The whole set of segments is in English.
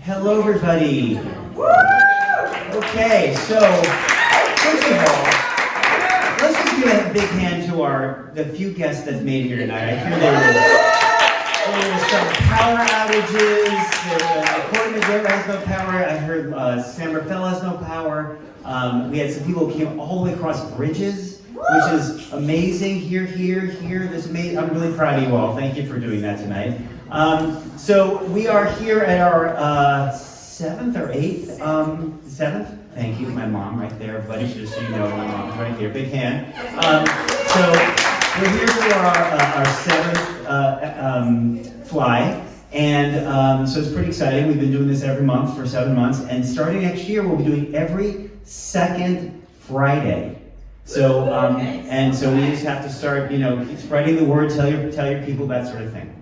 Hello, everybody. Okay, so first of all, let's just give a big hand to the few guests that's made here tonight. I hear there was some power outages. Courtney River has no power. I heard San Rafael has no power. We had some people who came all the way across bridges, which is amazing. Here. This amazing. I'm really proud of you all. Thank you for doing that tonight. So we are here at our seventh or eighth, seventh. Thank you, my mom right there, everybody. Just so you know, my mom's right here. Big hand. So we're here for our seventh fly, and so it's pretty exciting. We've been doing this every month for 7 months, and starting next year, we'll be doing every second Friday. So and so we just have to start, spreading the word, tell your people, that sort of thing.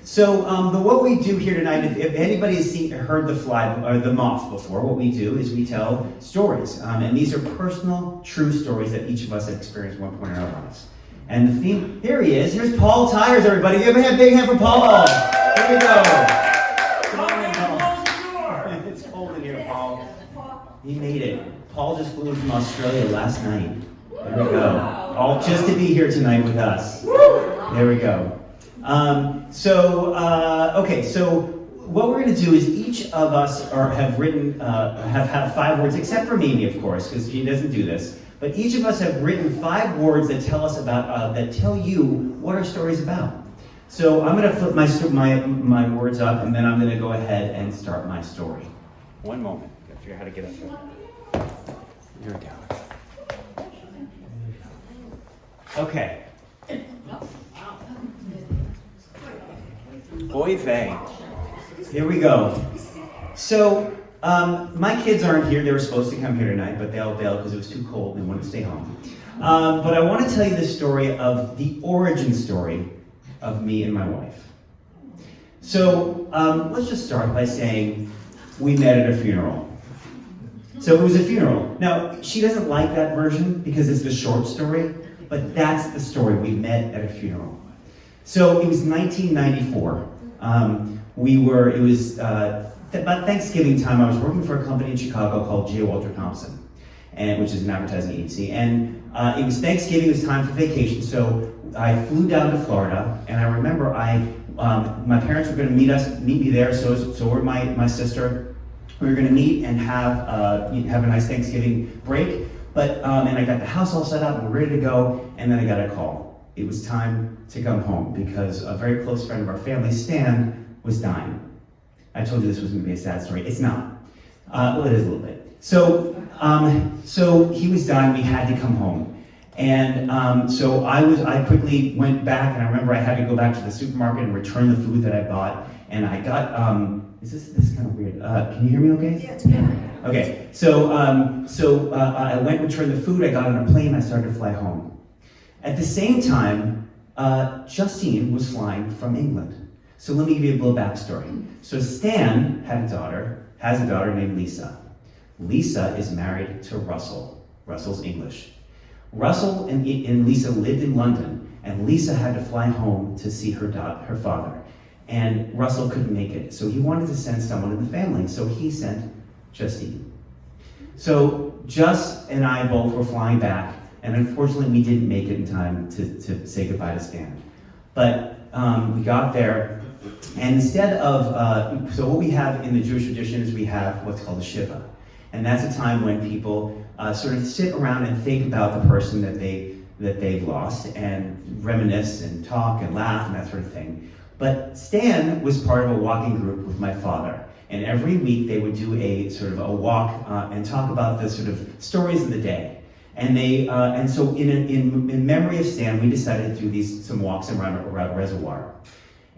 So what we do here tonight, if anybody has heard the fly or the moth before, what we do is we tell stories, and these are personal, true stories that each of us have experienced at one point in our lives. And the theme, here he is. Here's Paul Tyers, everybody. Give a big hand for Paul. Here we go. Come on in, Paul. It's cold in here, Paul. He made it. Paul just flew in from Australia last night. There we go. All just to be here tonight with us. There we go. Okay, so what we're going to do is each of us have written, have 5 words, except for Mimi, of course, because she doesn't do this. But each of us have written 5 words that tell us about, that tell you what our story's about. So I'm going to flip my words up, and then I'm going to go ahead and start my story. One moment. I've got to figure out how to get up there. Here we go. Okay. Oy vey. Here we go. So, my kids aren't here. They were supposed to come here tonight, but they all bailed because it was too cold and they wanted to stay home. But I want to tell you the story of the origin story of me and my wife. So, let's just start by saying we met at a funeral. So it was a funeral. Now, she doesn't like that version because it's the short story, but that's the story. We met at a funeral. So it was 1994. It was about Thanksgiving time. I was working for a company in Chicago called J. Walter Thompson, which is an advertising agency. And it was Thanksgiving. It was time for vacation. So I flew down to Florida, and I remember my parents were going to meet me there. So were my sister. We were going to meet and have a nice Thanksgiving break. But and I got the house all set up and ready to go. And then I got a call. It was time to come home because a very close friend of our family, Stan, was dying. I told you this was going to be a sad story. It's not. Well, it is a little bit. So he was dying. We had to come home, and so I quickly went back, and I remember I had to go back to the supermarket and return the food that I bought. And I got this is kind of weird. Can you hear me? Okay. Yeah, it's good. Okay. So I went and returned the food. I got on a plane. I started to fly home. At the same time, Justine was flying from England. So let me give you a little backstory. So Stan has a daughter named Lisa. Lisa is married to Russell. Russell's English. Russell and Lisa lived in London, and Lisa had to fly home to see her father. And Russell couldn't make it, so he wanted to send someone in the family, so he sent Justine. So Just and I both were flying back, and unfortunately, we didn't make it in time to say goodbye to Stan. But we got there, and instead of, so what we have in the Jewish tradition is we have what's called a Shiva. And that's a time when people sort of sit around and think about the person that they've lost, and reminisce and talk and laugh and that sort of thing. But Stan was part of a walking group with my father. And every week they would do a sort of a walk and talk about the sort of stories of the day. And so in memory of Stan, we decided to do some walks around a reservoir.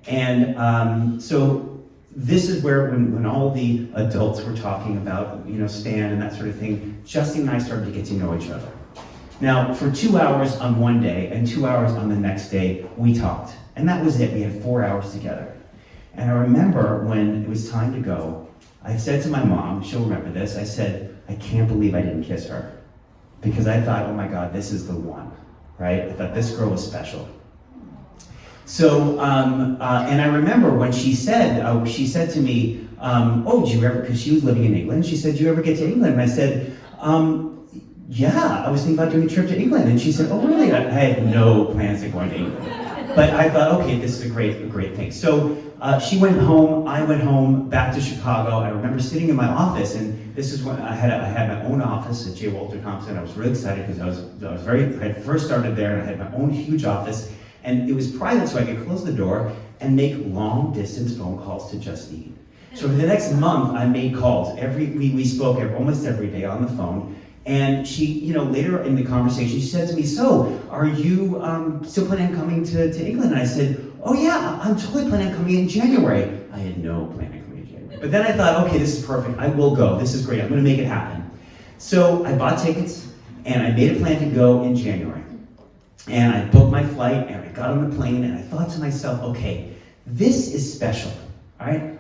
And so this is where when all the adults were talking about, Stan and that sort of thing, Justine and I started to get to know each other. Now, for 2 hours on one day and 2 hours on the next day, we talked. And that was it. We had 4 hours together. And I remember when it was time to go, I said to my mom, she'll remember this, I said, I can't believe I didn't kiss her. Because I thought, oh my God, this is the one, right? I thought this girl was special. And I remember when she said to me, "Oh, did you ever?" Because she was living in England. She said, "Do you ever get to England?" And I said, "Yeah, I was thinking about doing a trip to England." And she said, "Oh, really?" I had no plans of going to England, but I thought, okay, this is a great thing. So she went home. I went home back to Chicago. I remember sitting in my office, and this is when I had my own office at J. Walter Thompson. I was really excited because I had first started there, and I had my own huge office. And it was private, so I could close the door and make long-distance phone calls to Justine. So for the next month, I made calls. We spoke almost every day on the phone. And she, later in the conversation, she said to me, "So, are you still planning on coming to England?" And I said, "Oh yeah, I'm totally planning on coming in January." I had no plan on coming in January. But then I thought, okay, this is perfect. I will go. This is great. I'm going to make it happen. So I bought tickets, and I made a plan to go in January. And I booked my flight, and I got on the plane, and I thought to myself, okay, this is special, all right?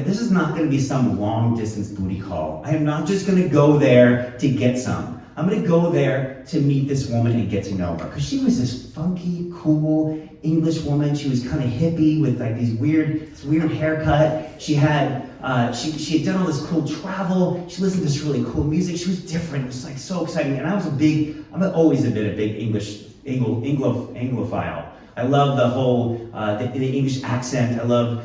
This is not going to be some long-distance booty call. I am not just going to go there to get some. I'm going to go there to meet this woman and get to know her. Because she was this funky, cool English woman. She was kind of hippie with like this weird haircut. She had done all this cool travel. She listened to this really cool music. She was different. It was like so exciting. And I'm always a big English Anglophile. I love the whole the English accent. I love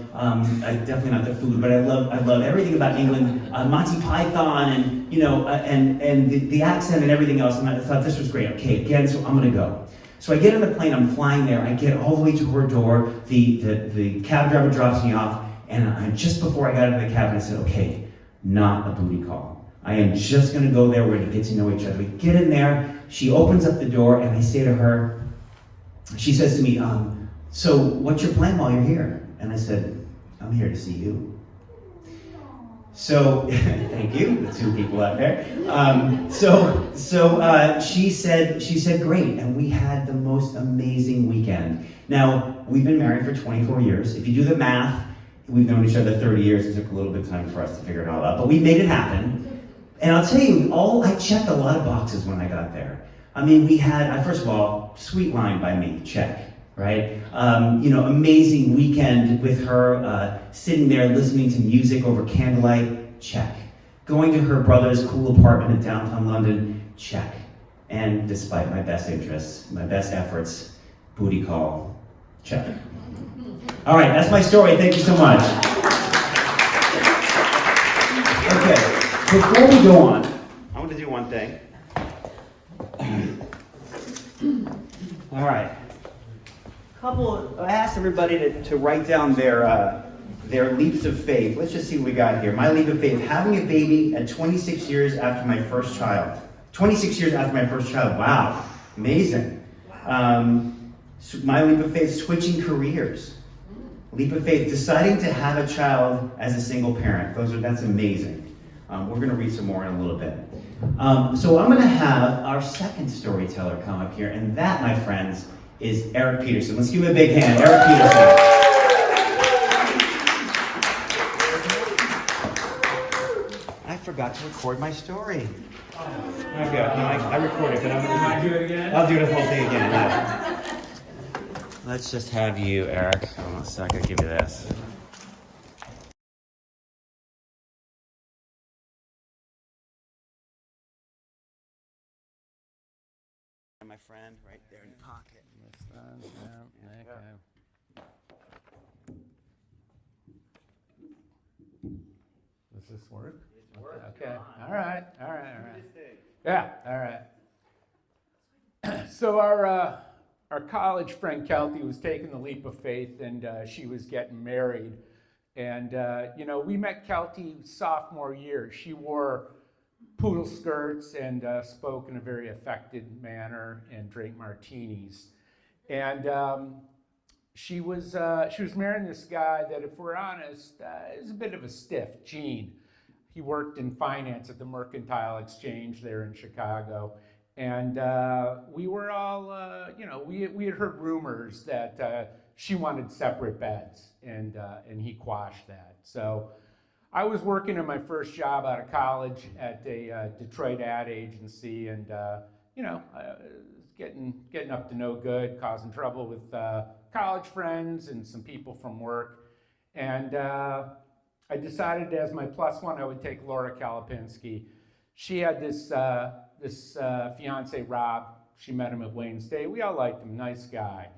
definitely not the food, but I love everything about England. Monty Python, and and the accent and everything else. And I thought this was great. Okay, again, so I'm gonna go. So I get on the plane. I'm flying there. I get all the way to her door. The cab driver drops me off, and just before I got into the cab, I said, okay, not a booty call. I am just gonna go there. We're gonna get to know each other. We get in there. She opens up the door, and I say to her. She says to me, "So what's your plan while you're here?" And I said, "I'm here to see you." So, thank you, the two people out there. She said, "Great," and we had the most amazing weekend. Now, we've been married for 24 years. If you do the math, we've known each other 30 years. It took a little bit of time for us to figure it all out, but we made it happen. And I'll tell you, I checked a lot of boxes when I got there. I mean, we had, first of all, sweet wine by me, check, right? Amazing weekend with her, sitting there listening to music over candlelight, check. Going to her brother's cool apartment in downtown London, check. And despite my best interests, my best efforts, booty call, check. All right, that's my story. Thank you so much. Okay, before we go on, I want to do one thing. All right. I asked everybody to write down their leaps of faith. Let's just see what we got here. My leap of faith: having a baby at 26 years after my first child. 26 years after my first child. Wow, amazing. My leap of faith: switching careers. Leap of faith: deciding to have a child as a single parent. That's amazing. We're going to read some more in a little bit. So I'm going to have our second storyteller come up here, and that, my friends, is Eric Peterson. Let's give him a big hand. Eric Peterson. I forgot to record my story. Okay, I recorded, but I'm going to do it again. I'll do the whole thing again. No. Let's just have you, Eric. Hold on a second. I'll give you this. My friend, right there in the pocket. Does this work? It works. Okay. All right. Yeah. All right. So our college friend Kelty was taking the leap of faith, and she was getting married. And we met Kelty sophomore year. She wore poodle skirts and spoke in a very affected manner and drank martinis. And she was marrying this guy that, if we're honest, is a bit of a stiff, Gene. He worked in finance at the Mercantile Exchange there in Chicago. And we were all, we had heard rumors that she wanted separate beds, and he quashed that. So I was working in my first job out of college at a Detroit ad agency, and I was getting up to no good, causing trouble with college friends and some people from work. And I decided as my plus one, I would take Laura Kalapinski. She had this fiance, Rob. She met him at Wayne State. We all liked him, nice guy.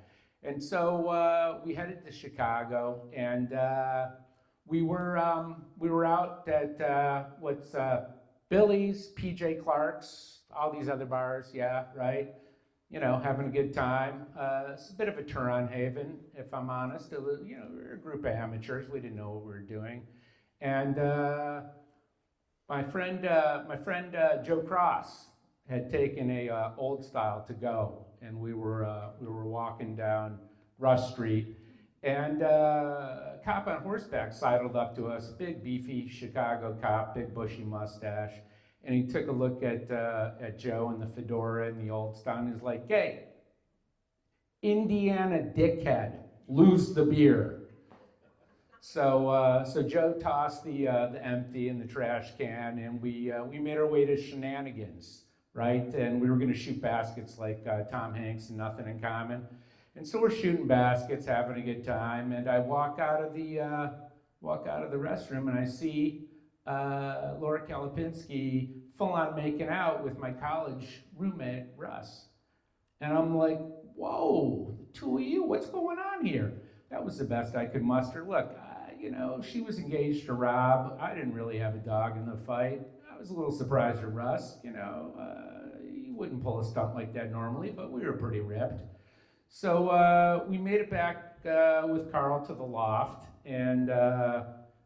And so we headed to Chicago, and we were out at Billy's, PJ Clark's, all these other bars, yeah, right? You know, having a good time. It's a bit of a Turon Haven, if I'm honest. It was, you know, we were a group of amateurs. We didn't know what we were doing. And my friend Joe Cross had taken a old style to go, and we were walking down Rush Street, and a cop on horseback sidled up to us, big beefy Chicago cop, big bushy mustache, and he took a look at Joe and the fedora and the old style, and he's like, "Hey, Indiana dickhead, lose the beer." So Joe tossed the empty in the trash can, and we made our way to Shenanigans, right? And we were going to shoot baskets like Tom Hanks and Nothing in Common. And so we're shooting baskets, having a good time. And I walk out of the restroom, and I see Laura Kalapinski full on making out with my college roommate Russ. And I'm like, "Whoa, the two of you, what's going on here?" That was the best I could muster. Look, you know, she was engaged to Rob. I didn't really have a dog in the fight. I was a little surprised at Russ. You know, he wouldn't pull a stunt like that normally, but we were pretty ripped. So we made it back with Carl to the loft, and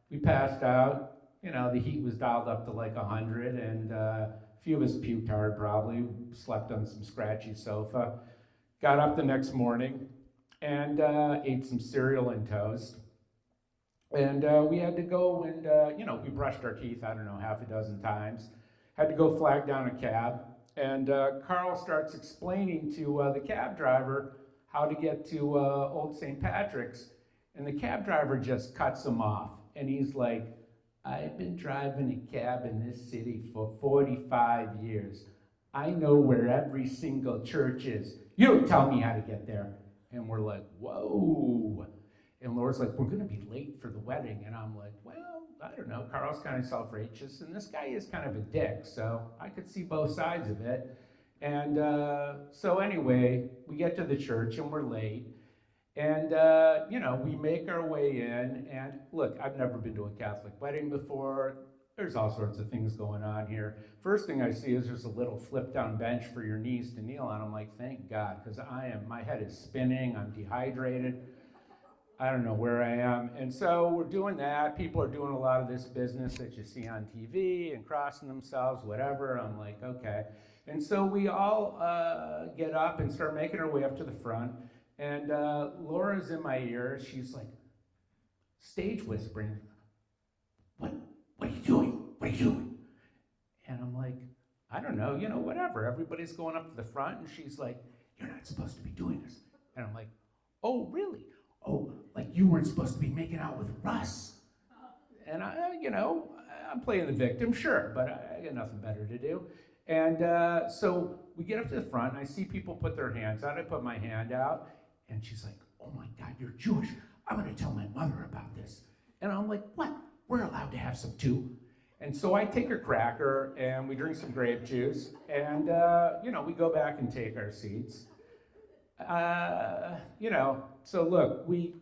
we passed out. You know, the heat was dialed up to like 100, and a few of us puked hard probably, slept on some scratchy sofa. Got up the next morning and ate some cereal and toast. And we had to go and, you know, we brushed our teeth, I don't know, half a dozen times. Had to go flag down a cab. And Carl starts explaining to the cab driver how to get to Old St. Patrick's. And the cab driver just cuts him off. And he's like, "I've been driving a cab in this city for 45 years. I know where every single church is. You don't tell me how to get there." And we're like, "Whoa." And Laura's like, "We're going to be late for the wedding." And I'm like, "Well, I don't know. Carl's kind of self-righteous, and this guy is kind of a dick, so I could see both sides of it." And so anyway, we get to the church, and we're late. And, you know, we make our way in. And look, I've never been to a Catholic wedding before. There's all sorts of things going on here. First thing I see is there's a little flip-down bench for your knees to kneel on. I'm like, thank God, because my head is spinning. I'm dehydrated. I don't know where I am. And so we're doing that. People are doing a lot of this business that you see on TV and crossing themselves, whatever. I'm like, okay. And so we all get up and start making our way up to the front. And Laura's in my ear. She's like, stage whispering. What are you doing? What are you doing? And I'm like, I don't know, you know, whatever. Everybody's going up to the front. And she's like, "You're not supposed to be doing this." And I'm like, "Oh, really? Oh, like you weren't supposed to be making out with Russ." And I'm playing the victim, sure, but I got nothing better to do. And so we get up to the front, and I see people put their hands out. I put my hand out, and she's like, "Oh my God, you're Jewish. I'm gonna tell my mother about this." And I'm like, "What? We're allowed to have some too." And so I take her cracker, and we drink some grape juice, and we go back and take our seats. So look, we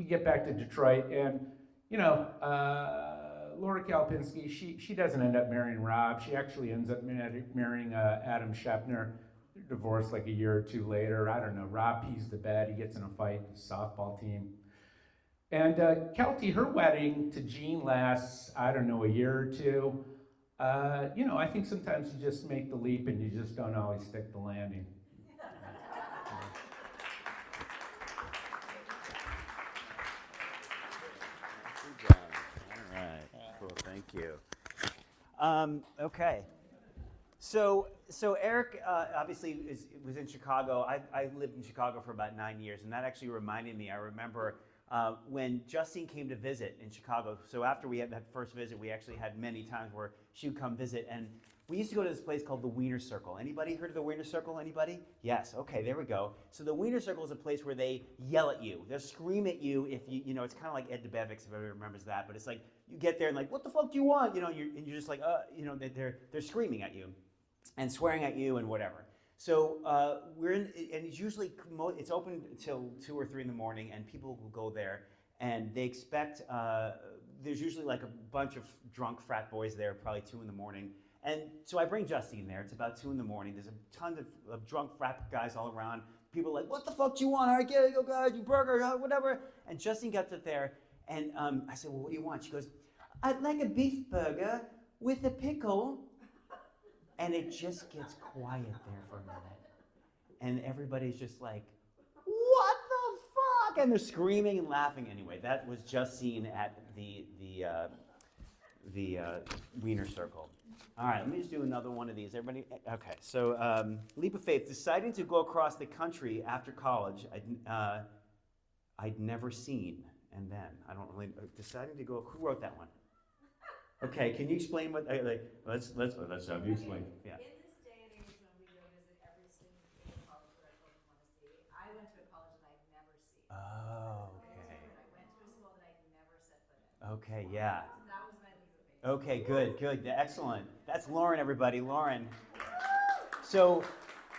get back to Detroit, and Laura Kalapinski, she doesn't end up marrying Rob. She actually ends up marrying Adam Shepner. They're divorced like a year or two later. I don't know. Rob pees the bed. He gets in a fight with the softball team. And Kelty, her wedding to Gene lasts, I don't know, a year or two. I think sometimes you just make the leap and you just don't always stick the landing. All right, cool, thank you. Okay, so Eric obviously was in Chicago. I lived in Chicago for about 9 years, and that actually reminded me. I remember when Justine came to visit in Chicago. So after we had that first visit, we actually had many times where she would come visit, and We used to go to this place called the Wiener Circle. Anybody heard of the Wiener Circle? Anybody? Yes. Okay, there we go. So the Wiener Circle is a place where they yell at you. They'll scream at you if you know, it's kind of like Ed DeBevics, if everybody remembers that. But it's like you get there and like, what the fuck do you want? You know, and you're just like, you know, they're screaming at you and swearing at you and whatever. So we're in, and it's usually, it's open until 2 or 3 in the morning, and people will go there, and they expect, there's usually like a bunch of drunk frat boys there, probably 2 in the morning. And so I bring Justine there. It's about 2 in the morning. There's a ton of drunk frat guys all around. People are like, what the fuck do you want? All right, get it, go, guys, you burger, whatever. And Justine gets it there, and I said, well, what do you want? She goes, I'd like a beef burger with a pickle. And it just gets quiet there for a minute. And everybody's just like, what the fuck? And they're screaming and laughing. Anyway, that was Justine at the Wiener Circle. All right, let me just do another one of these. Everybody, okay. So, leap of faith. Deciding to go across the country after college, I'd never seen, and then I don't really deciding to go. Who wrote that one? Okay, can you explain what? Let's have you explain. Yeah. In this day and age, when we go visit every single college that our children want to see, I went to a college that I'd never seen. Oh, okay. I went to a school that I'd never set foot in. Okay, yeah. So that was my leap of faith. Okay, good, excellent. That's Lauren, everybody, Lauren. So,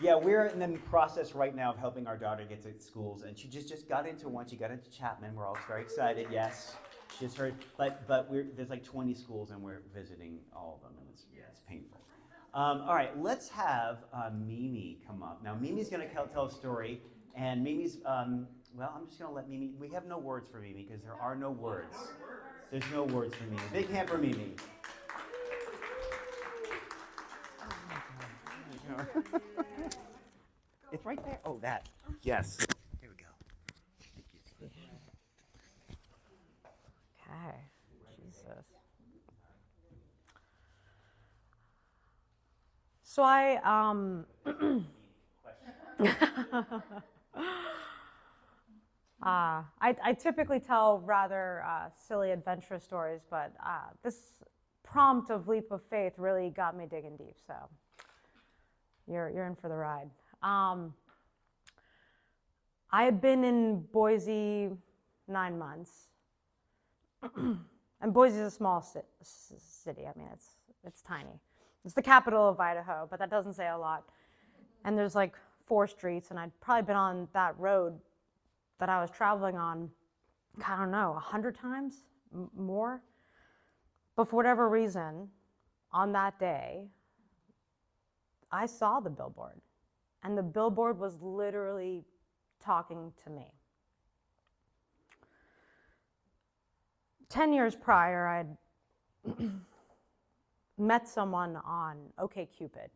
yeah, we're in the process right now of helping our daughter get to schools, and she just got into one. She got into Chapman. We're all very excited. Yes, she just heard, but there's like 20 schools, and we're visiting all of them, and it's painful. All right, let's have Mimi come up. Now, Mimi's going to tell a story, and Mimi's well, I'm just going to let Mimi. We have no words for Mimi because there are no words. There's no words for Mimi. Big hand for Mimi. It's right there. Oh, that. Yes. Here we go. Okay. Jesus. So I typically tell rather silly adventure stories, but this prompt of leap of faith really got me digging deep. So you're in for the ride. I had been in Boise 9 months, and Boise is a small city. I mean, it's tiny. It's the capital of Idaho, but that doesn't say a lot. And there's like 4 streets, and I'd probably been on that road that I was traveling on, I don't know, 100 times more. But for whatever reason, on that day, I saw the billboard, and the billboard was literally talking to me. 10 years prior, I'd met someone on OkCupid.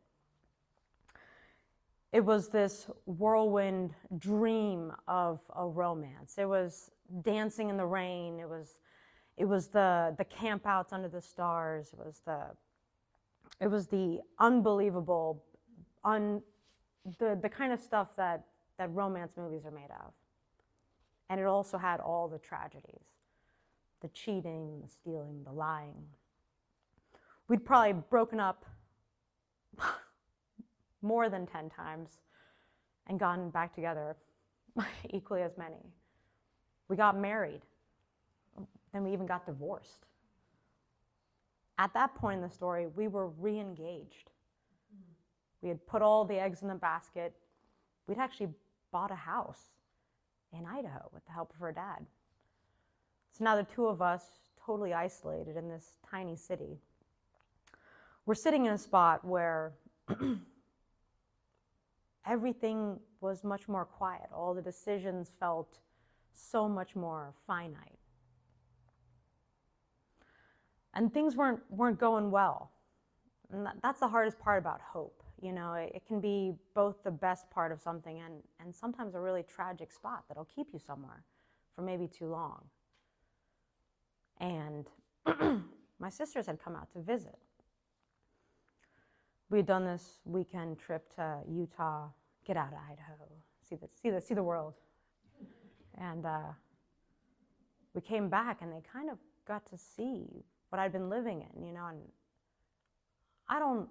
It was this whirlwind dream of a romance. It was dancing in the rain. It was the campouts under the stars. It was the unbelievable, the kind of stuff that romance movies are made of. And it also had all the tragedies, the cheating, the stealing, the lying. We'd probably broken up more than 10 times and gotten back together equally as many. We got married, then we even got divorced. At that point in the story, we were re-engaged. We had put all the eggs in the basket. We'd actually bought a house in Idaho with the help of her dad. So now the two of us, totally isolated in this tiny city, we're sitting in a spot where everything was much more quiet. All the decisions felt so much more finite. And things weren't going well. And that's the hardest part about hope. You know, it can be both the best part of something and sometimes a really tragic spot that'll keep you somewhere for maybe too long. And my sisters had come out to visit. We had done this weekend trip to Utah, get out of Idaho, see the world. And we came back and they kind of got to see what I'd been living in, you know, and I don't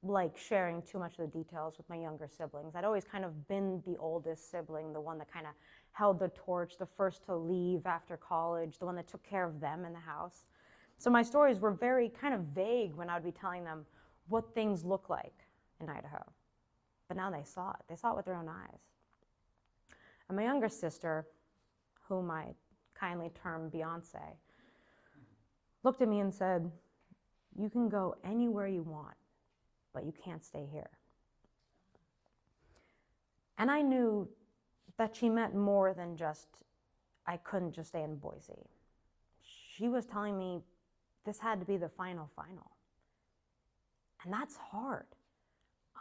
like sharing too much of the details with my younger siblings. I'd always kind of been the oldest sibling, the one that kind of held the torch, the first to leave after college, the one that took care of them in the house. So my stories were very kind of vague when I would be telling them what things look like in Idaho. But now they saw it. They saw it with their own eyes. And my younger sister, whom I kindly term Beyonce, looked at me and said, "You can go anywhere you want, but you can't stay here." And I knew that she meant more than just, I couldn't just stay in Boise. She was telling me this had to be the final. And that's hard.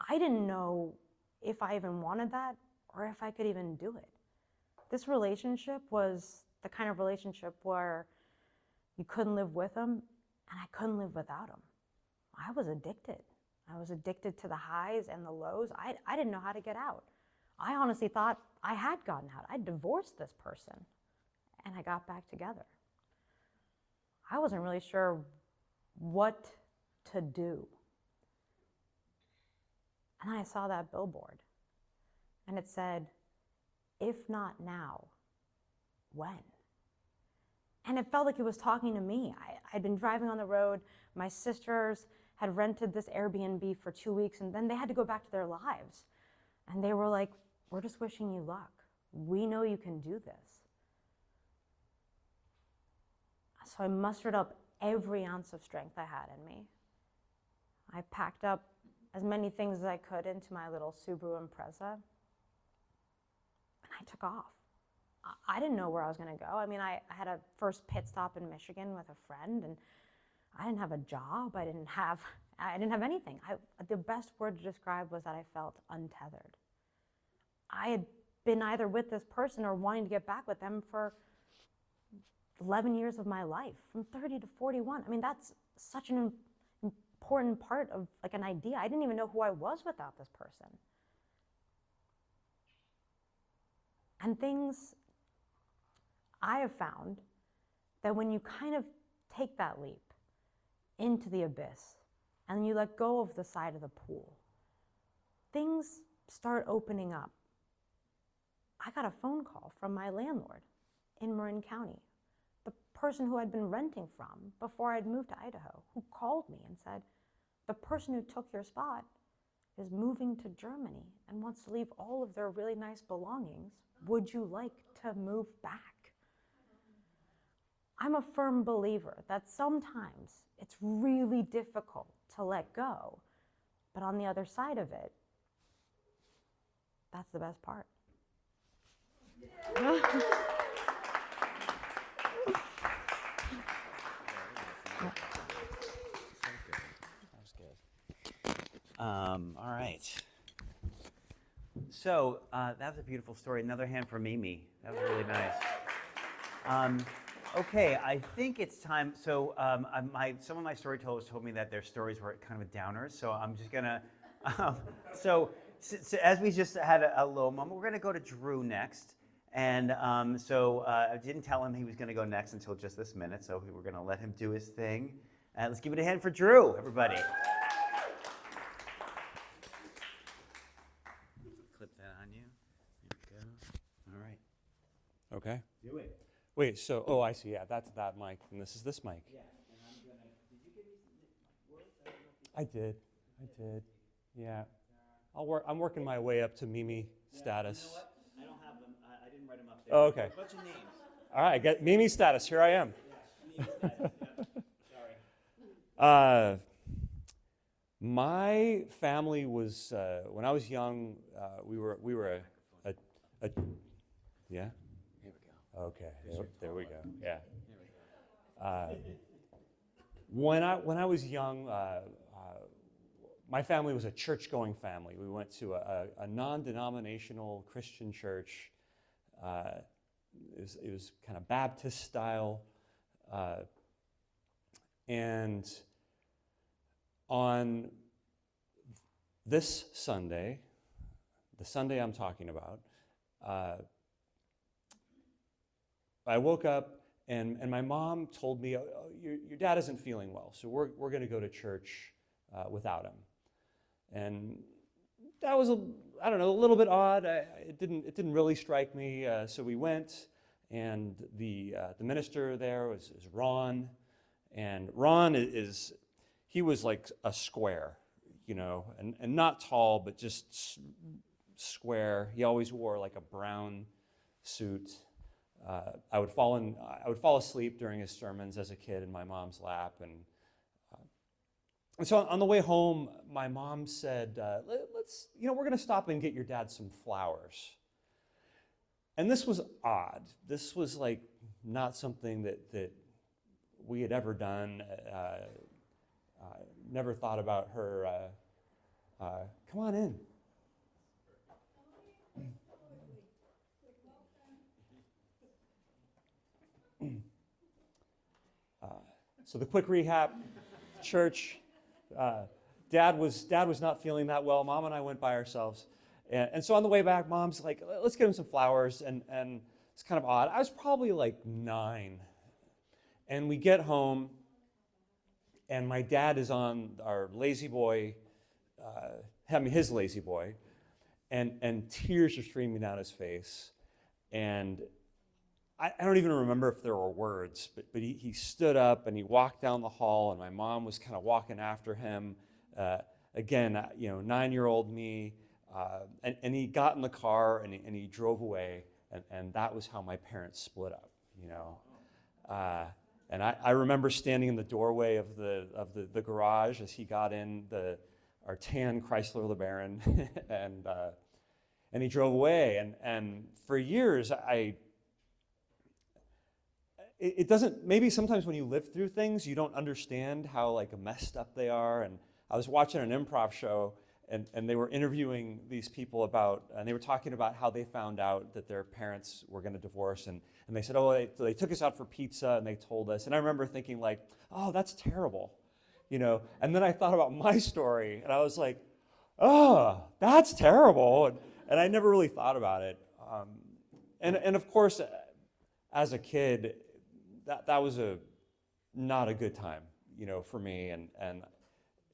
I didn't know if I even wanted that or if I could even do it. This relationship was the kind of relationship where you couldn't live with him and I couldn't live without him. I was addicted. I was addicted to the highs and the lows. I didn't know how to get out. I honestly thought I had gotten out. I divorced this person and I got back together. I wasn't really sure what to do. And then I saw that billboard and it said, "If not now, when?" And it felt like it was talking to me. I'd been driving on the road. My sisters had rented this Airbnb for 2 weeks and then they had to go back to their lives. And they were like, "We're just wishing you luck. We know you can do this." So I mustered up every ounce of strength I had in me. I packed up as many things as I could into my little Subaru Impreza, and I took off. I didn't know where I was going to go. I mean, I had a first pit stop in Michigan with a friend, and I didn't have a job. I didn't have anything. The best word to describe was that I felt untethered. I had been either with this person or wanting to get back with them for 11 years of my life, from 30 to 41. I mean, that's such an important part of like an idea. I didn't even know who I was without this person. And things I have found that when you kind of take that leap into the abyss and you let go of the side of the pool, things start opening up. I got a phone call from my landlord in Marin County, the person who I'd been renting from before I'd moved to Idaho, who called me and said, "The person who took your spot is moving to Germany and wants to leave all of their really nice belongings. Would you like to move back?" I'm a firm believer that sometimes it's really difficult to let go, but on the other side of it, that's the best part. All right. So that was a beautiful story. Another hand for Mimi. That was really nice. Okay, I think it's time. So some of my storytellers told me that their stories were kind of downers. So I'm just gonna. So as we just had a low moment, we're gonna go to Drew next. And I didn't tell him he was gonna go next until just this minute. So we're gonna let him do his thing. Let's give it a hand for Drew, everybody. Clip that on you. There we go. All right. Okay. Do it. Wait, so, I see, yeah, that's that mic, and this is this mic. Yeah, and I'm gonna, did you give me some words? I don't know if you I did, yeah. I'm working my way up to Mimi status. You know what? I don't have them, I didn't write them up there. Oh, okay. A bunch of names. All right, get Mimi status, here I am. Yeah, status, Sorry. My family was, when I was young, we were a yeah? Here we go. Okay, there we go. Yeah. When I was young, my family was a church-going family. We went to a non-denominational Christian church. It was kind of Baptist style, and on this Sunday, the Sunday I'm talking about, I woke up and my mom told me, your dad isn't feeling well, so we're going to go to church without him. And that was, I don't know, a little bit odd. It didn't really strike me. So we went, and the minister there was Ron. And Ron he was like a square, you know, and not tall, but just square. He always wore like a brown suit. I would fall asleep during his sermons as a kid in my mom's lap, and so on the way home, my mom said, "Let's, you know, we're going to stop and get your dad some flowers." And this was odd. This was like not something that we had ever done. Never thought about her. Come on in. So the quick recap: church. Dad was not feeling that well. Mom and I went by ourselves, and so on the way back, Mom's like, "Let's get him some flowers." And it's kind of odd. I was probably like 9, and we get home, and my dad is on our lazy boy, his lazy boy, and tears are streaming down his face, and I don't even remember if there were words, but he stood up and he walked down the hall, and my mom was kind of walking after him. Again, you know, 9-year-old me, and he got in the car and he drove away, and that was how my parents split up, you know. And I remember standing in the doorway of the garage as he got in our tan Chrysler LeBaron, and he drove away. And for years, it doesn't, maybe sometimes when you live through things, you don't understand how like messed up they are. And I was watching an improv show, and they were interviewing these people and they were talking about how they found out that their parents were going to divorce. And they said, oh, they took us out for pizza and they told us. And I remember thinking like, oh, that's terrible, you know. And then I thought about my story, and I was like, oh, that's terrible. And I never really thought about it. And of course, as a kid, that was not a good time, you know, for me. And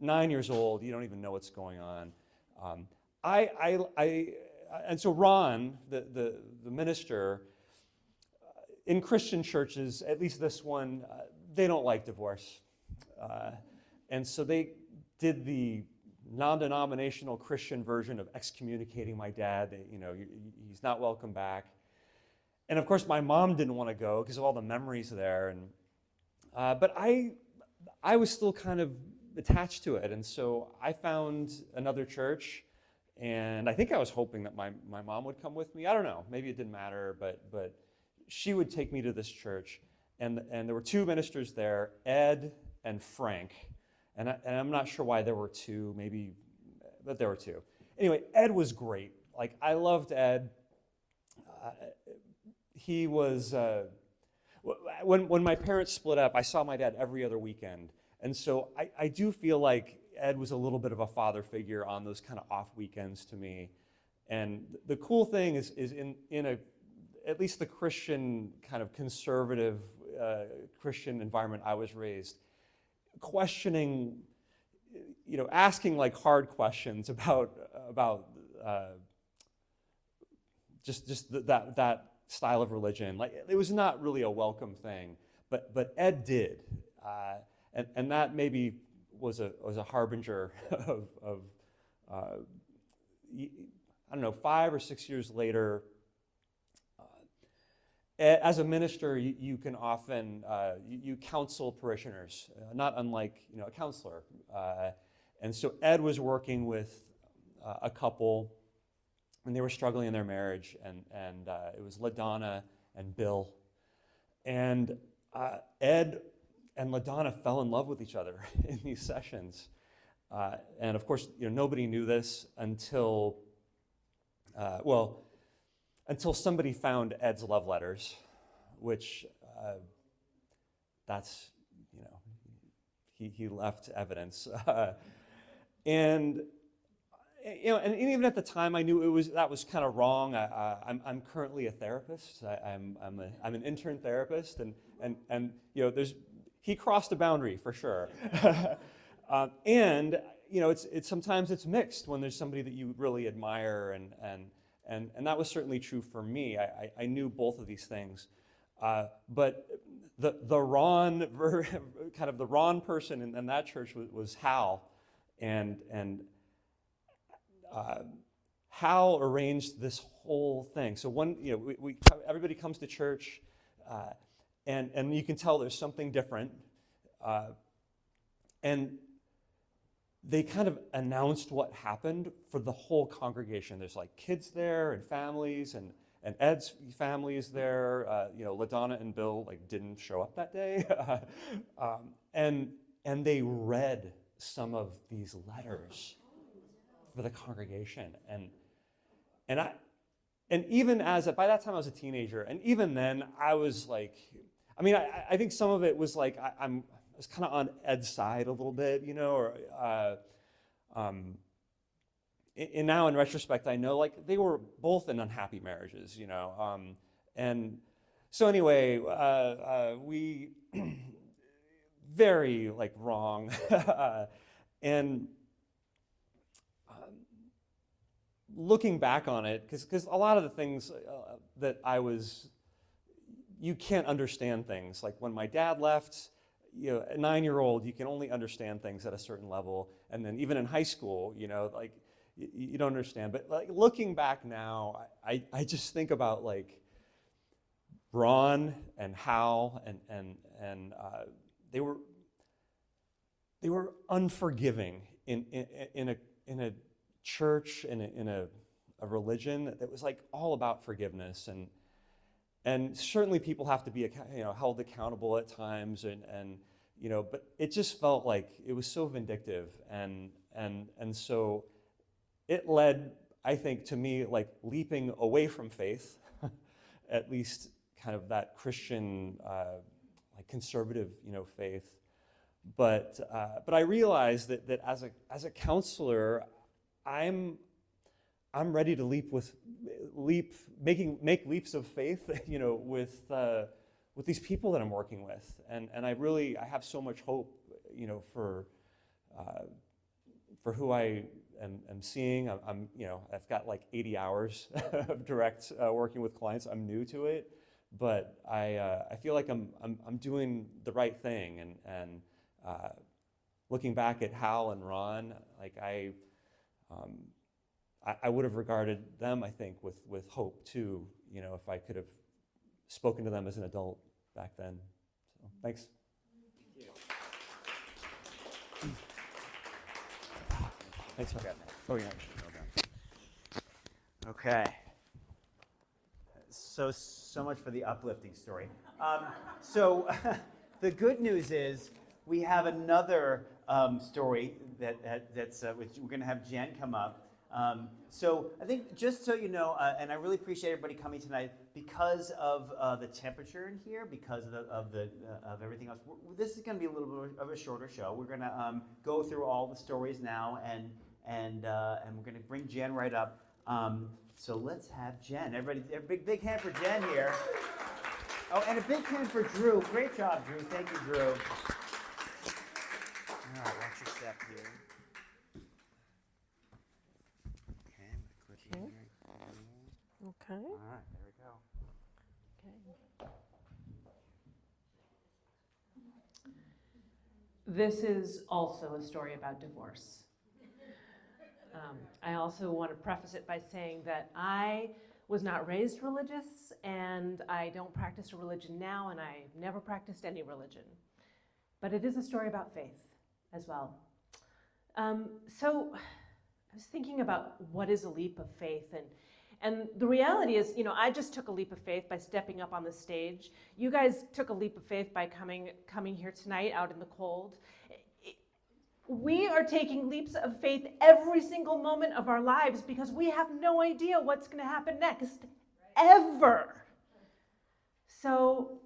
9 years old, you don't even know what's going on. And so Ron, the minister, in Christian churches, at least this one, they don't like divorce. And so they did the non-denominational Christian version of excommunicating my dad. You know, he's not welcome back. And of course, my mom didn't want to go because of all the memories there. And but I was still kind of attached to it, and so I found another church, and I think I was hoping that my mom would come with me. I don't know, maybe it didn't matter, but she would take me to this church, and there were 2 ministers there, Ed and Frank, and I'm not sure why there were 2, maybe, but there were 2. Anyway, Ed was great. Like, I loved Ed. He was, when my parents split up, I saw my dad every other weekend. And so I do feel like Ed was a little bit of a father figure on those kind of off weekends to me. And the cool thing is in at least the Christian kind of conservative Christian environment I was raised, questioning, you know, asking like hard questions about just that style of religion. Like, it was not really a welcome thing, but Ed did, and that maybe was a harbinger of I don't know, 5 or 6 years later. As a minister, you can often you counsel parishioners, not unlike, you know, a counselor, and so Ed was working with a couple. And they were struggling in their marriage, and it was LaDonna and Bill. And Ed and LaDonna fell in love with each other in these sessions. And of course, you know, nobody knew this until somebody found Ed's love letters, which that's, you know, he left evidence. And you know, and even at the time, I knew that was kind of wrong. I'm currently a therapist. I'm an intern therapist, and you know, he crossed a boundary for sure. And it's sometimes it's mixed when there's somebody that you really admire, and that was certainly true for me. I knew both of these things, but the Ron kind of the Ron person in that church was Hal, and Hal arranged this whole thing. So everybody comes to church, and you can tell there's something different, and they kind of announced what happened for the whole congregation. There's like kids there and families, and Ed's family is there. LaDonna and Bill didn't show up that day, and they read some of these letters for the congregation, and even by that time I was a teenager, and even then I was like, I think some of it was like I was kind of on Ed's side a little bit, and now in retrospect, I know they were both in unhappy marriages, and so anyway, we very wrong, and looking back on it, because a lot of the things that you can't understand things. Like when my dad left, a 9-year-old, you can only understand things at a certain level. And then even in high school, you don't understand. But looking back now, I just think about Ron and Hal, and they were unforgiving in a church, in a religion that was all about forgiveness, and certainly people have to be held accountable at times, and but it just felt like it was so vindictive, and so it led, I think, to me leaping away from faith, at least kind of that Christian conservative faith, but I realized that as a counselor, I'm ready to make leaps of faith, with these people that I'm working with, and I have so much hope, for who I am seeing. I've got 80 hours of direct working with clients. I'm new to it, but I feel like I'm doing the right thing, and looking back at Hal and Ron, I would have regarded them, I think, with hope too, if I could have spoken to them as an adult back then. So, thanks. Thanks for having me. Oh, yeah. Okay. So much for the uplifting story. The good news is we have another story that's which we're going to have Jen come up. So I think just so you know, and I really appreciate everybody coming tonight, because of the temperature in here, because of everything else. This is going to be a little bit of a shorter show. We're going to go through all the stories now, and we're going to bring Jen right up. So let's have Jen. Everybody, a big hand for Jen here. Oh, and a big hand for Drew. Great job, Drew. Thank you, Drew. All right, watch your step here. Okay, I'm gonna click in here. Okay. All right, there we go. Okay. This is also a story about divorce. I also want to preface it by saying that I was not raised religious, and I don't practice a religion now, and I've never practiced any religion. But it is a story about faith as well. So I was thinking about what is a leap of faith, and the reality is, I just took a leap of faith by stepping up on the stage. You guys took a leap of faith by coming here tonight out in the cold. We are taking leaps of faith every single moment of our lives because we have no idea what's going to happen next, ever. So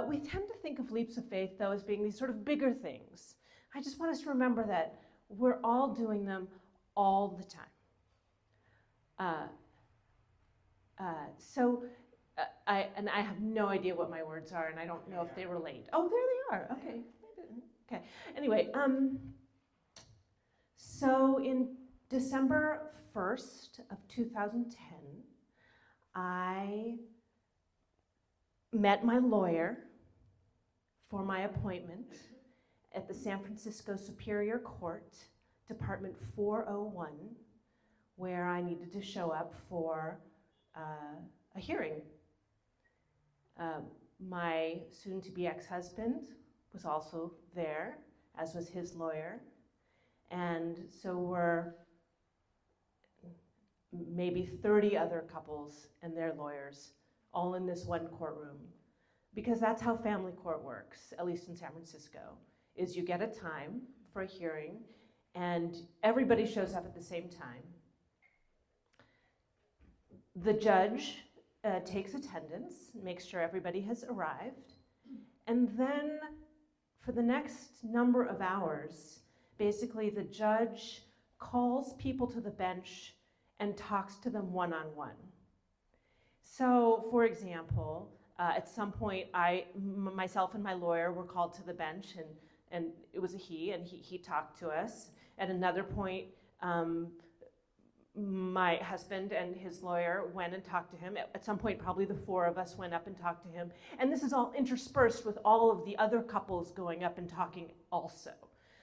we tend to think of leaps of faith, though, as being these sort of bigger things. I just want us to remember that we're all doing them all the time. I have no idea what my words are, and I don't know if they relate. Oh, there they are. Okay. Okay. Anyway, So in December 1st of 2010, I met my lawyer for my appointment at the San Francisco Superior Court, Department 401, where I needed to show up for a hearing. My soon-to-be ex-husband was also there, as was his lawyer. And so were maybe 30 other couples and their lawyers, all in this one courtroom. Because that's how family court works, at least in San Francisco, is you get a time for a hearing and everybody shows up at the same time. The judge takes attendance, makes sure everybody has arrived, and then for the next number of hours, basically the judge calls people to the bench and talks to them one-on-one. So, for example, at some point, myself and my lawyer were called to the bench, and it was a he, and he talked to us. At another point, my husband and his lawyer went and talked to him. At some point, probably the four of us went up and talked to him. And this is all interspersed with all of the other couples going up and talking also.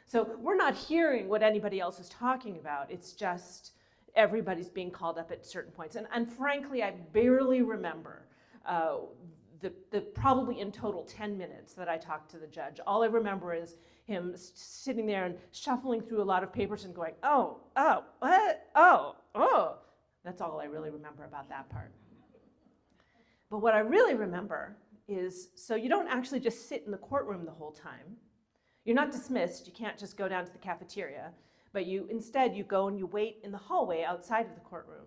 So we're not hearing what anybody else is talking about. It's just everybody's being called up at certain points. And frankly, I barely remember the probably in total 10 minutes that I talked to the judge. All I remember is him sitting there and shuffling through a lot of papers and going, oh, what? Oh. That's all I really remember about that part. But what I really remember is, so you don't actually just sit in the courtroom the whole time. You're not dismissed. You can't just go down to the cafeteria. But instead, you go and you wait in the hallway outside of the courtroom.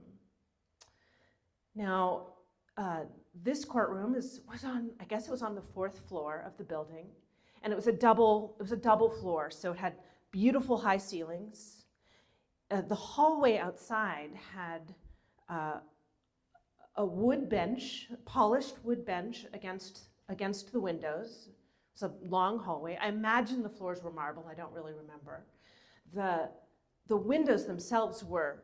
Now, this courtroom was on, I guess it was on the 4th floor of the building. And it was a double floor, so it had beautiful high ceilings. The hallway outside had a wood bench, polished wood bench against the windows. It's a long hallway. I imagine the floors were marble. I don't really remember. The windows themselves were,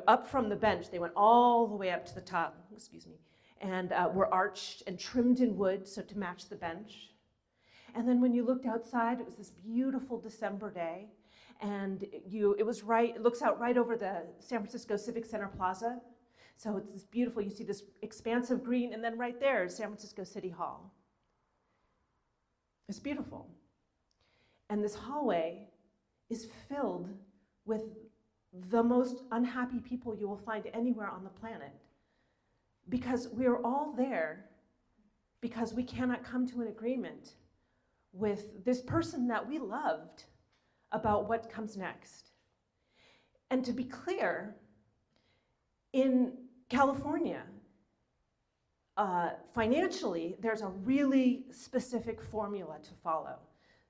up from the bench. They went all the way up to the top, and were arched and trimmed in wood, so to match the bench. And then when you looked outside, it was this beautiful December day, and it looks out right over the San Francisco Civic Center Plaza. So it's this beautiful, you see this expansive green, and then right there is San Francisco City Hall. It's beautiful. And this hallway is filled with the most unhappy people you will find anywhere on the planet. Because we are all there because we cannot come to an agreement with this person that we loved about what comes next. And to be clear, in California, financially, there's a really specific formula to follow.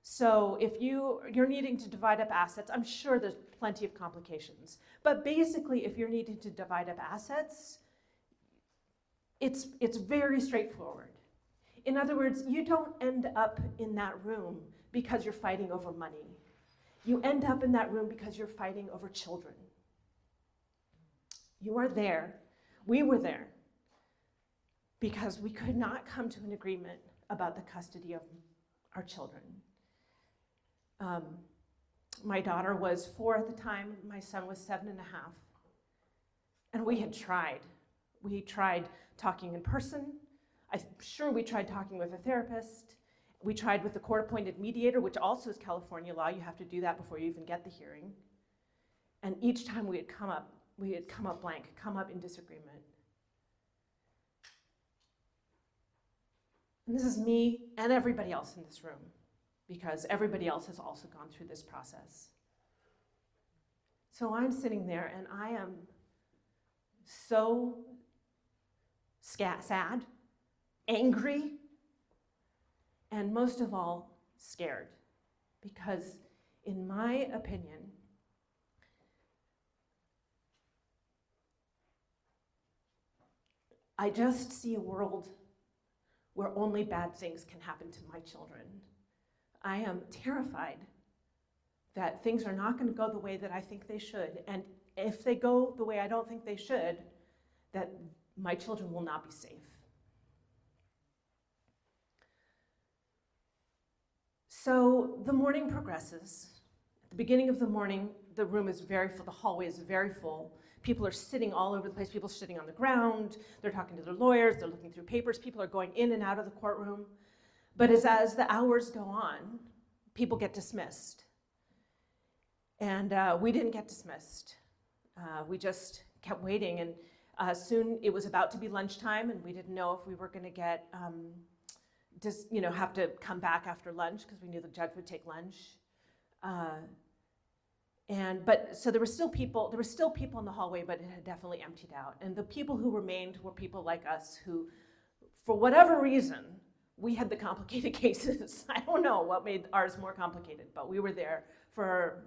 So if you're needing to divide up assets, I'm sure there's plenty of complications. But basically, if you're needing to divide up assets, it's very straightforward. In other words, you don't end up in that room because you're fighting over money. You end up in that room because you're fighting over children. You are there. We were there because we could not come to an agreement about the custody of our children. My daughter was 4 at the time. My son was 7.5. And we had tried. We tried talking in person. I'm sure we tried talking with a therapist. We tried with the court-appointed mediator, which also is California law. You have to do that before you even get the hearing. And each time we had come up blank, come up in disagreement. And this is me and everybody else in this room, because everybody else has also gone through this process. So I'm sitting there and I am so sad, angry, and most of all, scared. Because in my opinion, I just see a world where only bad things can happen to my children. I am terrified that things are not going to go the way that I think they should. And if they go the way I don't think they should, that my children will not be safe. So the morning progresses. At the beginning of the morning, the room is very full, the hallway is very full. People are sitting all over the place. People are sitting on the ground. They're talking to their lawyers. They're looking through papers. People are going in and out of the courtroom. But as the hours go on, people get dismissed. And we didn't get dismissed. We just kept waiting. And soon it was about to be lunchtime, and we didn't know if we were going to get, have to come back after lunch, because we knew the judge would take lunch. So there were still people in the hallway, but it had definitely emptied out. And the people who remained were people like us who, for whatever reason, we had the complicated cases. I don't know what made ours more complicated, but we were there for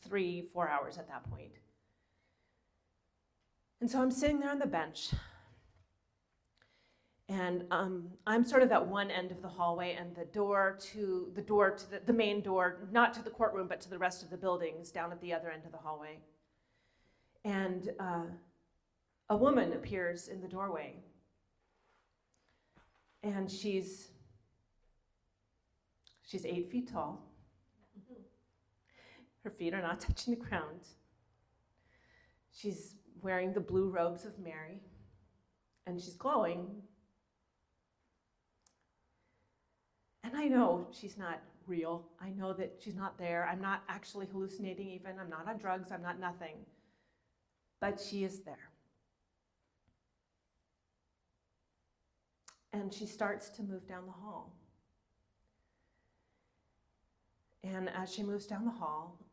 3-4 hours at that point. And so I'm sitting there on the bench, and I'm sort of at one end of the hallway, and the main door, not to the courtroom, but to the rest of the buildings, down at the other end of the hallway. And a woman appears in the doorway, and she's 8 feet tall. Her feet are not touching the ground. She's wearing the blue robes of Mary, and she's glowing. And I know she's not real. I know that she's not there. I'm not actually hallucinating even. I'm not on drugs. I'm not nothing. But she is there. And she starts to move down the hall. And as she moves down the hall,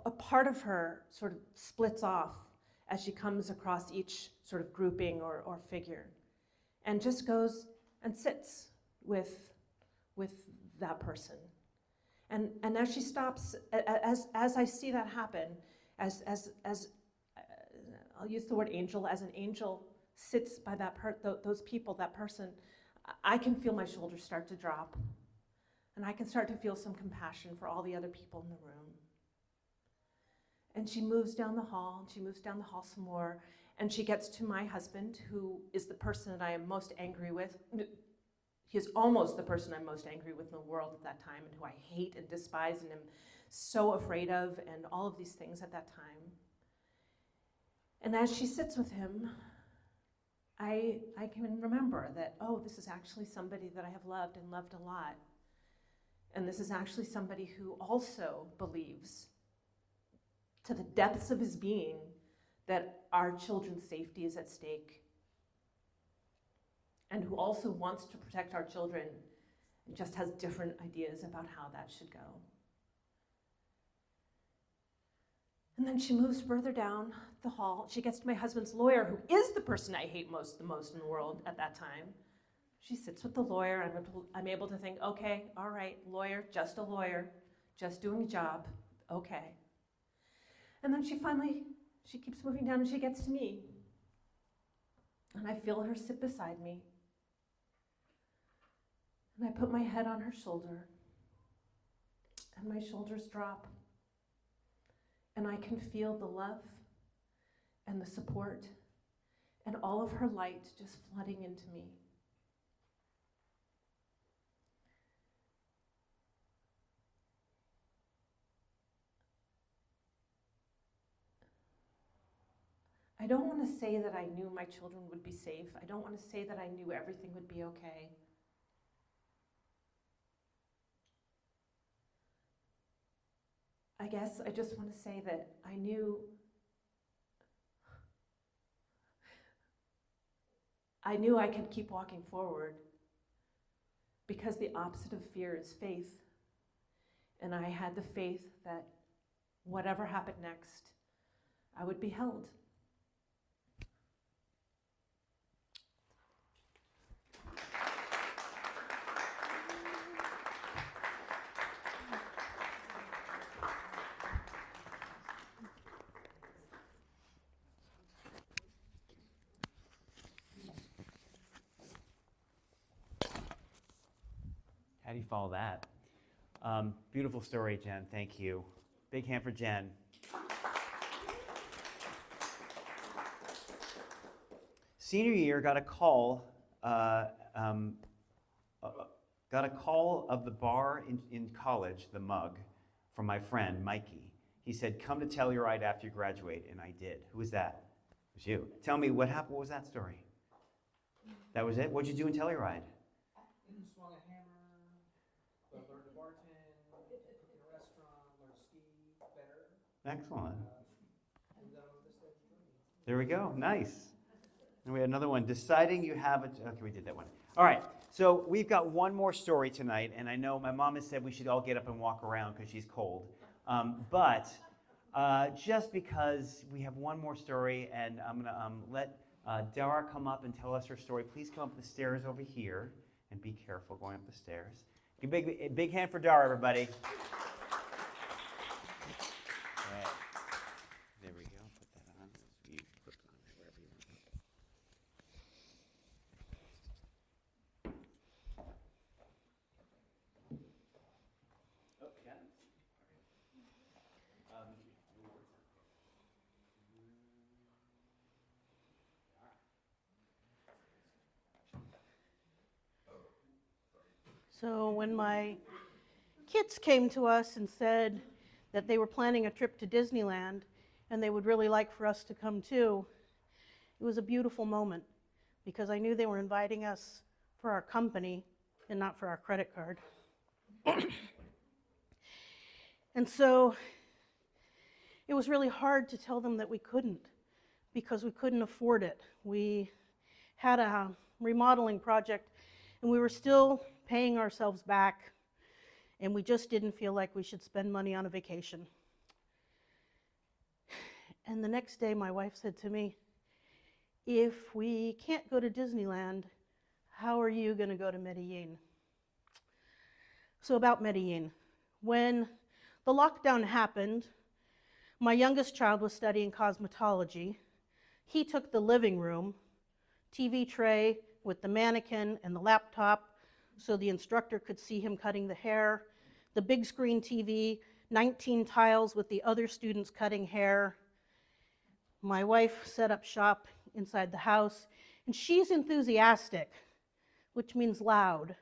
a part of her sort of splits off as she comes across each sort of grouping or figure, and just goes and sits with that person. And as she stops, as I see that happen, as I'll use the word angel, as an angel sits by those people, that person, I can feel my shoulders start to drop, and I can start to feel some compassion for all the other people in the room. And she moves down the hall, and she moves down the hall some more, and she gets to my husband, who is the person that I am most angry with. He is almost the person I'm most angry with in the world at that time, and who I hate and despise and am so afraid of, and all of these things at that time. And as she sits with him, I can remember that, oh, this is actually somebody that I have loved and loved a lot. And this is actually somebody who also believes to the depths of his being that our children's safety is at stake, and who also wants to protect our children and just has different ideas about how that should go. And then she moves further down the hall. She gets to my husband's lawyer, who is the person I hate the most in the world at that time. She sits with the lawyer. I'm able to think, okay, all right, lawyer, just doing a job, okay. And then she keeps moving down, and she gets to me. And I feel her sit beside me. And I put my head on her shoulder, and my shoulders drop. And I can feel the love and the support and all of her light just flooding into me. I don't want to say that I knew my children would be safe. I don't want to say that I knew everything would be okay. I guess I just want to say that I knew I could keep walking forward, because the opposite of fear is faith. And I had the faith that whatever happened next, I would be held. How do you follow that? Beautiful story, Jen. Thank you. Big hand for Jen. Senior year, got a call of the bar in college, the mug, from my friend, Mikey. He said, come to Telluride after you graduate, and I did. Who was that? It was you. Tell me, what happened? What was that story? That was it? What'd you do in Telluride? Swung a hammer, learned to bartend, cook in a restaurant, learned to ski better, Excellent. and then on this stage journey. There we go. Nice. And we had another one. Deciding you have it. Okay, we did that one. All right. So we've got one more story tonight, and I know my mom has said we should all get up and walk around because she's cold. But just because we have one more story, and I'm going to let Dara come up and tell us her story. Please come up the stairs over here, and be careful going up the stairs. A big hand for Dara, everybody. Okay. There we go. Put that on. You put it on there, wherever you want. Oh, yeah. So when my kids came to us and said that they were planning a trip to Disneyland and they would really like for us to come too, it was a beautiful moment because I knew they were inviting us for our company and not for our credit card. And so it was really hard to tell them that we couldn't because we couldn't afford it. We had a remodeling project and we were still paying ourselves back, and we just didn't feel like we should spend money on a vacation. And the next day, my wife said to me, if we can't go to Disneyland, how are you going to go to Medellin? So about Medellin, when the lockdown happened, my youngest child was studying cosmetology. He took the living room, TV tray with the mannequin and the laptop, so the instructor could see him cutting the hair, the big screen TV, 19 tiles with the other students cutting hair. My wife set up shop inside the house, and she's enthusiastic, which means loud,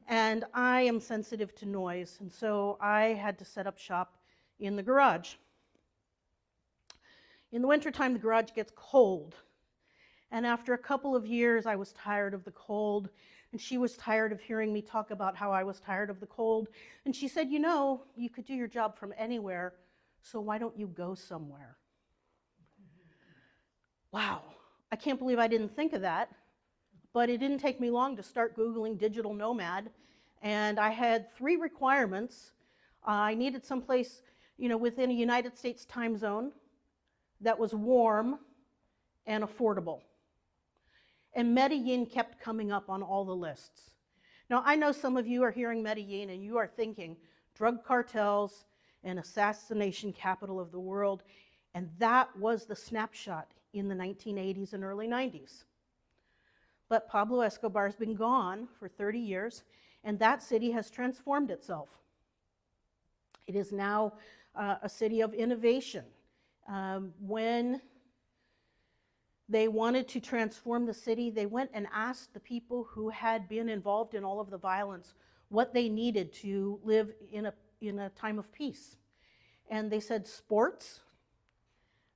and I am sensitive to noise, and so I had to set up shop in the garage. In the wintertime, the garage gets cold, and after a couple of years, I was tired of the cold, and she was tired of hearing me talk about how I was tired of the cold. And she said, you know, you could do your job from anywhere, so why don't you go somewhere? Wow, I can't believe I didn't think of that. But it didn't take me long to start Googling digital nomad. And I had 3 requirements. I needed someplace, within a United States time zone that was warm and affordable. And Medellin kept coming up on all the lists. Now, I know some of you are hearing Medellin and you are thinking drug cartels and assassination capital of the world, and that was the snapshot in the 1980s and early 90s. But Pablo Escobar's been gone for 30 years, and that city has transformed itself. It is now a city of innovation. When they wanted to transform the city, they went and asked the people who had been involved in all of the violence what they needed to live in a time of peace. And they said sports.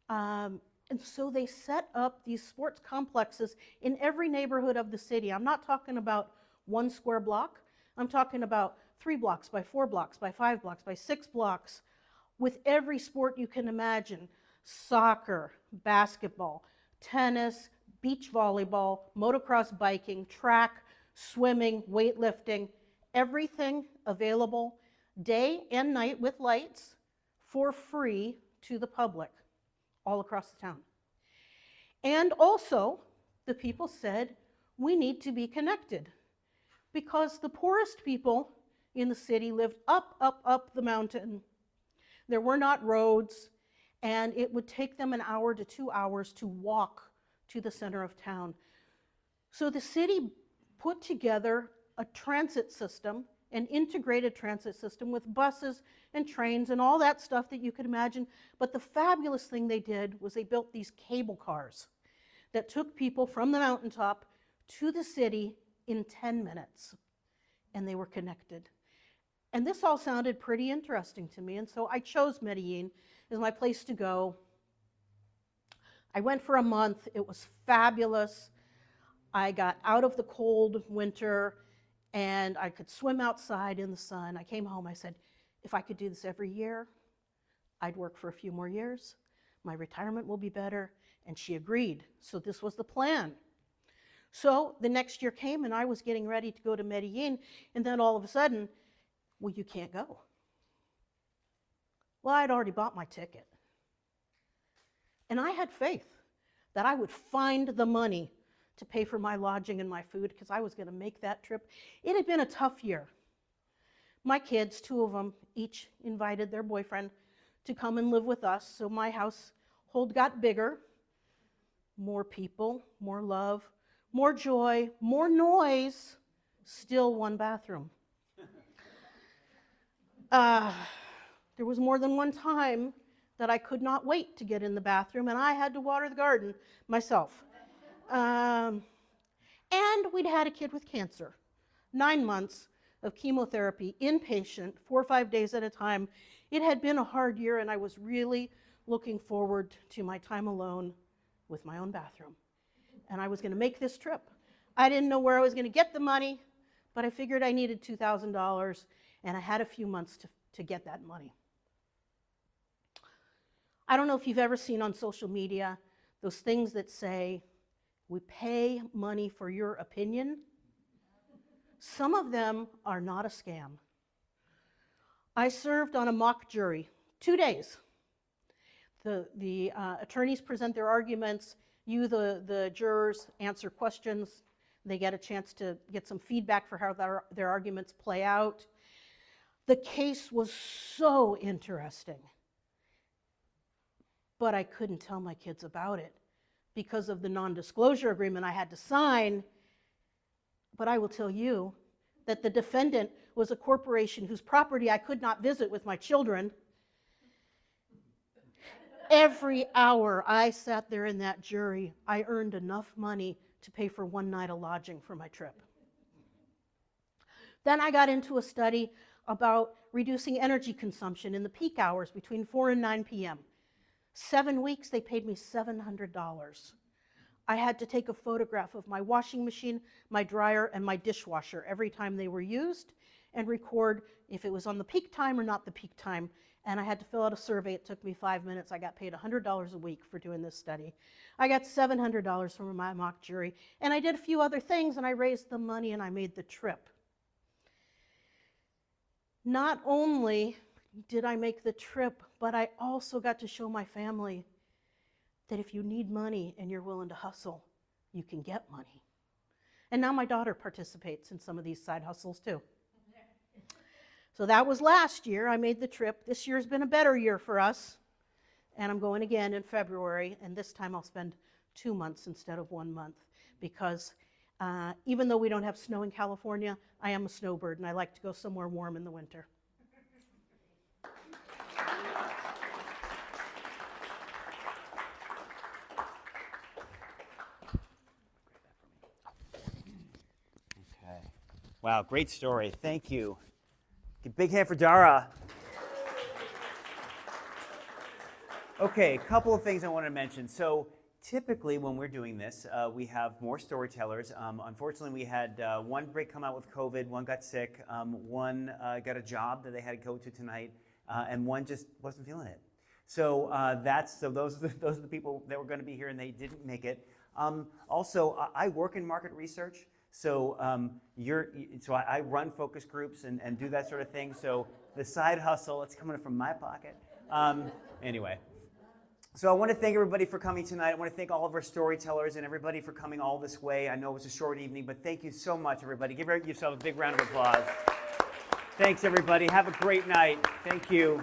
And so they set up these sports complexes in every neighborhood of the city. I'm not talking about 1 square block. I'm talking about 3 blocks by 4 blocks by 5 blocks by 6 blocks with every sport you can imagine: soccer, basketball, tennis, beach volleyball, motocross biking, track, swimming, weightlifting, everything available day and night with lights for free to the public all across the town. And also, the people said, we need to be connected because the poorest people in the city lived up the mountain. There were not roads, and it would take them an hour to 2 hours to walk to the center of town. So the city put together a transit system an integrated transit system with buses and trains and all that stuff that you could imagine. But the fabulous thing they did was they built these cable cars that took people from the mountaintop to the city in 10 minutes, and they were connected. And this all sounded pretty interesting to me, and so I chose Medellin as my place to go. I went for a month. It was fabulous. I got out of the cold winter, and I could swim outside in the sun. I came home, I said, if I could do this every year, I'd work for a few more years. My retirement will be better. And she agreed. So this was the plan. So the next year came, and I was getting ready to go to Medellin, and then all of a sudden, well, you can't go. Well, I'd already bought my ticket. And I had faith that I would find the money to pay for my lodging and my food because I was going to make that trip. It had been a tough year. My kids, 2 of them, each invited their boyfriend to come and live with us, so my household got bigger. More people, more love, more joy, more noise, still 1 bathroom. There was more than one time that I could not wait to get in the bathroom, and I had to water the garden myself. And we'd had a kid with cancer. 9 months of chemotherapy, inpatient, 4 or 5 days at a time. It had been a hard year, and I was really looking forward to my time alone with my own bathroom. And I was going to make this trip. I didn't know where I was going to get the money, but I figured I needed $2,000, and I had a few months to get that money. I don't know if you've ever seen on social media those things that say, we pay money for your opinion. Some of them are not a scam. I served on a mock jury, 2 days. The attorneys present their arguments, you, the jurors, answer questions. They get a chance to get some feedback for how their arguments play out. The case was so interesting, but I couldn't tell my kids about it because of the non-disclosure agreement I had to sign. But I will tell you that the defendant was a corporation whose property I could not visit with my children. Every hour I sat there in that jury, I earned enough money to pay for 1 night of lodging for my trip. Then I got into a study about reducing energy consumption in the peak hours between 4 and 9 p.m. 7 weeks, they paid me $700. I had to take a photograph of my washing machine, my dryer, and my dishwasher every time they were used and record if it was on the peak time or not the peak time. And I had to fill out a survey. It took me 5 minutes. I got paid $100 a week for doing this study. I got $700 from my mock jury. And I did a few other things, and I raised the money, and I made the trip. Not only did I make the trip, but I also got to show my family that if you need money and you're willing to hustle, you can get money. And now my daughter participates in some of these side hustles too. So that was last year. I made the trip. This year's been a better year for us. And I'm going again in February, and this time I'll spend 2 months instead of 1 month because even though we don't have snow in California, I am a snowbird and I like to go somewhere warm in the winter. Okay. Wow, great story. Thank you. Big hand for Dara. Okay, a couple of things I want to mention. So typically when we're doing this, we have more storytellers. Unfortunately, we had one break come out with COVID, one got sick, one got a job that they had to go to tonight, and one just wasn't feeling it. So those are the people that were going to be here and they didn't make it. Also, I work in market research. So I run focus groups and do that sort of thing. So the side hustle, it's coming from my pocket. Anyway, so I want to thank everybody for coming tonight. I want to thank all of our storytellers and everybody for coming all this way. I know it was a short evening, but thank you so much, everybody. Give yourself a big round of applause. Thanks, everybody. Have a great night. Thank you.